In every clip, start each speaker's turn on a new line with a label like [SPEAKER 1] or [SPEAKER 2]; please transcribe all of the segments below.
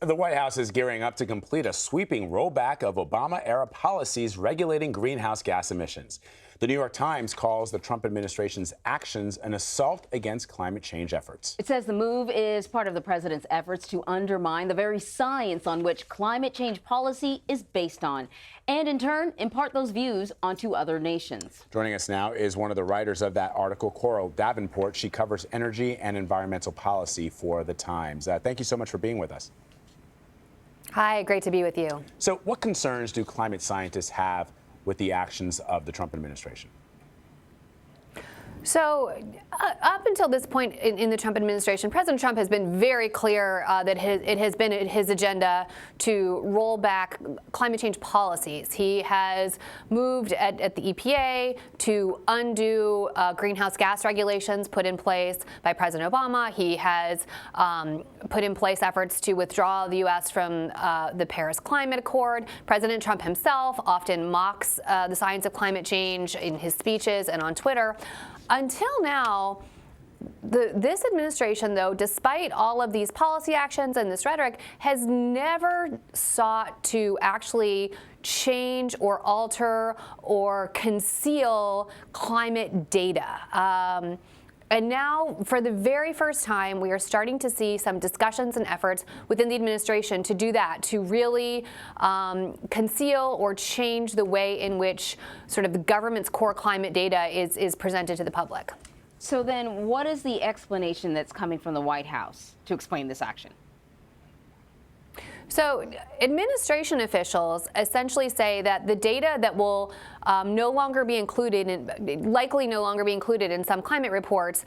[SPEAKER 1] The White House is gearing up to complete a sweeping rollback of Obama-era policies regulating greenhouse gas emissions. The New York Times calls the Trump administration's actions an assault against climate change efforts.
[SPEAKER 2] It says the move is part of the president's efforts to undermine the very science on which climate change policy is based on, and in turn, impart those views onto other nations.
[SPEAKER 1] Joining us now is one of the writers of that article, Coral Davenport. She covers energy and environmental policy for the Times. Thank you so much for being with us.
[SPEAKER 3] Hi, great to be with you.
[SPEAKER 1] So what concerns do climate scientists have with the actions of the Trump administration?
[SPEAKER 3] So up until this point in the Trump administration, President Trump has been very clear that it has been his agenda to roll back climate change policies. He has moved at the EPA to undo greenhouse gas regulations put in place by President Obama. He has put in place efforts to withdraw the U.S. from the Paris Climate Accord. President Trump himself often mocks the science of climate change in his speeches and on Twitter. Until now, this administration, though, despite all of these policy actions and this rhetoric, has never sought to actually change or alter or conceal climate data. And now, for the very first time, we are starting to see some discussions and efforts within the administration to do that, to really conceal or change the way in which sort of the government's core climate data is presented to the public.
[SPEAKER 2] So then what is the explanation that's coming from the White House to explain this action?
[SPEAKER 3] So administration officials essentially say that the data that will no longer be included, likely no longer be included in some climate reports,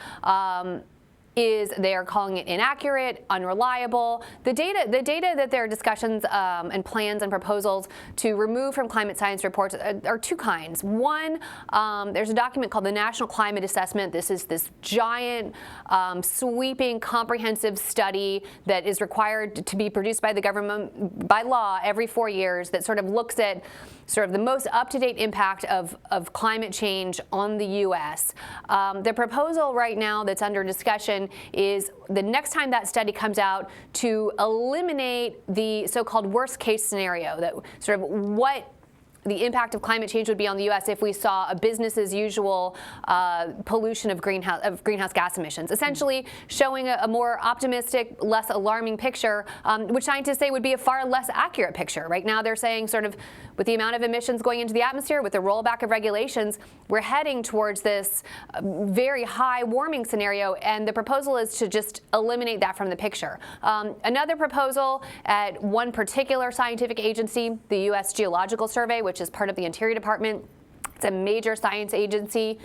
[SPEAKER 3] is they are calling it inaccurate, unreliable. The data that their discussions and plans and proposals to remove from climate science reports are two kinds. One, there's a document called the National Climate Assessment. This is this giant, sweeping, comprehensive study that is required to be produced by the government by law every 4 years that sort of looks at sort of the most up-to-date impact of climate change on the U.S. The proposal right now that's under discussion is the next time that study comes out to eliminate the so-called worst-case scenario, that sort of what the impact of climate change would be on the U.S. if we saw a business-as-usual pollution of greenhouse gas emissions, essentially showing a more optimistic, less alarming picture, which scientists say would be a far less accurate picture. Right now they're saying sort of with the amount of emissions going into the atmosphere, with the rollback of regulations, we're heading towards this very high warming scenario, and the proposal is to just eliminate that from the picture. Another proposal at one particular scientific agency, the U.S. Geological Survey, which is part of the Interior Department, it's a major science agency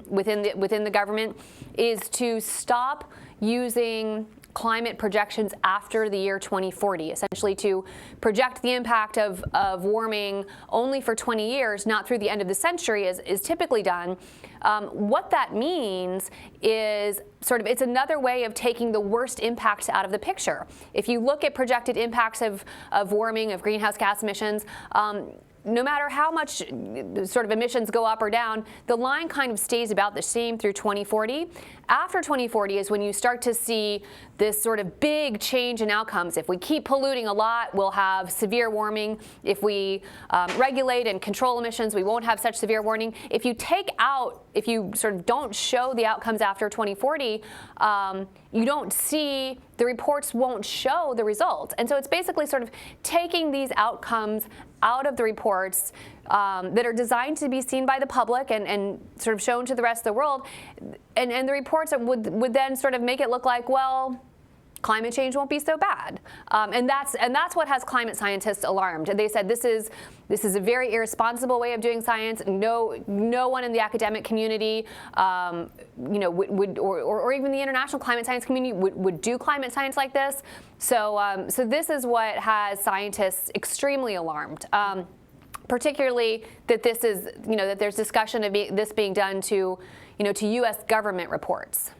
[SPEAKER 3] within the government, is to stop using climate projections after the year 2040, essentially to project the impact of warming only for 20 years, not through the end of the century as is typically done. What that means is sort of it's another way of taking the worst impacts out of the picture. If you look at projected impacts of warming, of greenhouse gas emissions, no matter how much sort of emissions go up or down, the line kind of stays about the same through 2040. After 2040 is when you start to see this sort of big change in outcomes. If we keep polluting a lot, we'll have severe warming. If we regulate and control emissions, we won't have such severe warming. If you sort of don't show the outcomes after 2040, you don't see, the reports won't show the results. And so it's basically sort of taking these outcomes out of the reports that are designed to be seen by the public and sort of shown to the rest of the world. And the reports would then sort of make it look like, well, climate change won't be so bad. And that's what has climate scientists alarmed. They said this is a very irresponsible way of doing science. No one in the academic community, would or even the international climate science community would do climate science like this. So this is what has scientists extremely alarmed. Particularly that this is, that there's discussion of this being done to U.S. government reports.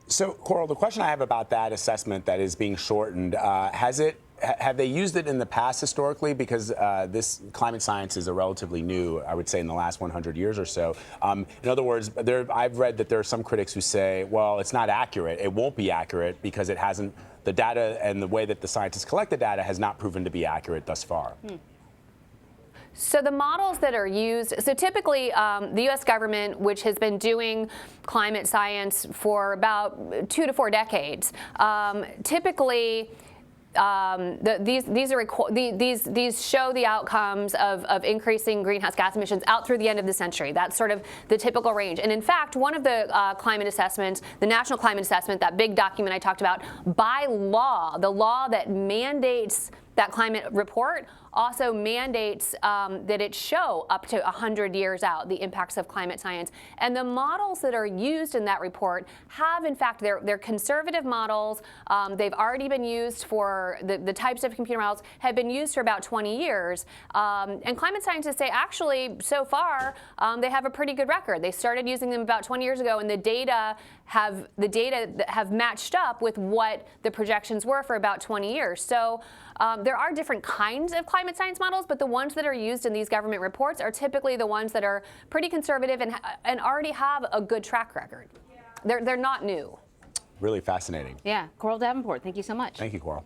[SPEAKER 1] So, Coral, the question I have about that assessment that is being shortened, have they used it in the past historically? Because this climate science is a relatively new, I would say, in the last 100 years or so. In other words, I've read that there are some critics who say, well, it's not accurate. It won't be accurate because it hasn't the data and the way that the scientists collect the data has not proven to be accurate thus far.
[SPEAKER 3] So the models that are used, so typically the U.S. government, which has been doing climate science for about 2 to 4 decades, typically these show the outcomes of increasing greenhouse gas emissions out through the end of the century. That's sort of the typical range. And in fact, one of the climate assessments, the National Climate Assessment, that big document I talked about, by law, the law that mandates that climate report also mandates that it show up to 100 years out the impacts of climate science. And the models that are used in that report have, in fact, they're conservative models. They've already been used for, the types of computer models have been used for about 20 years. And climate scientists say, actually, so far, they have a pretty good record. They started using them about 20 years ago, and the data have matched up with what the projections were for about 20 years. So there are different kinds of climate science models, but the ones that are used in these government reports are typically the ones that are pretty conservative and already have a good track record. They're not new.
[SPEAKER 1] Really fascinating.
[SPEAKER 2] Yeah, Coral Davenport, thank you so much.
[SPEAKER 1] Thank you, Coral.